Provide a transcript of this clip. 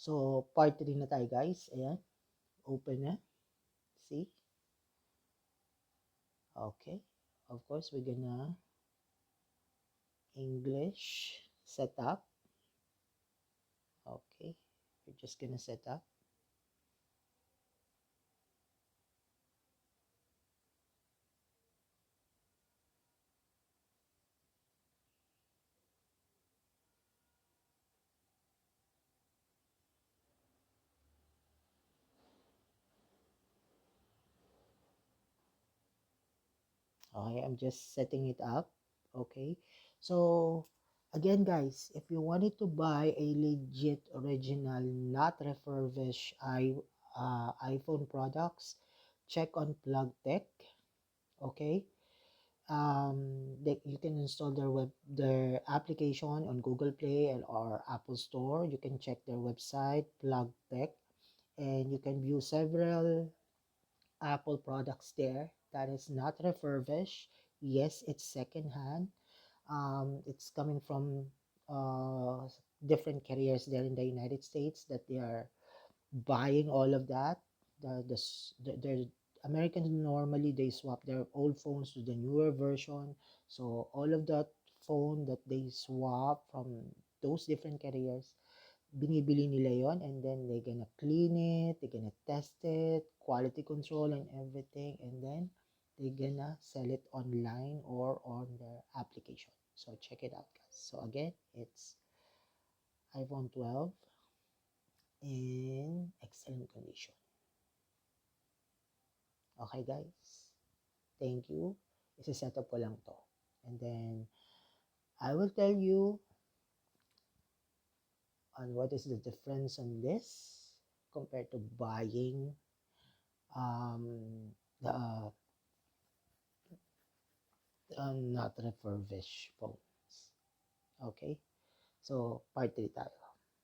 So, part 3 na tayo guys. Ayan. Open na. See? Okay. Of course, we're gonna English setup. Okay. We're just gonna set up. Okay, I'm just setting it up. Okay. So, again guys, if you wanted to buy a legit original, not refurbished iPhone products, check on PlugTech. Okay. You can install their application on Google Play and or Apple Store. You can check their website, PlugTech, and you can view several Apple products there that is not refurbished. Yes, it's secondhand. It's coming from uh, different carriers there in the United States that they are buying all of that. The Americans normally they swap their old phones to the newer version. So all of that phone that they swap from those different carriers, binibili nila yon, and then they're gonna clean it, they're gonna test it, quality control and everything, and then they're gonna sell it online or on their application. So check it out guys. So again, it's iPhone 12 in excellent condition. Okay guys, thank you. Isi-set up ko lang to. And then, I will tell you on what is the difference on this compared to buying the not refurbished phones. Okay? So, part 3 tayo.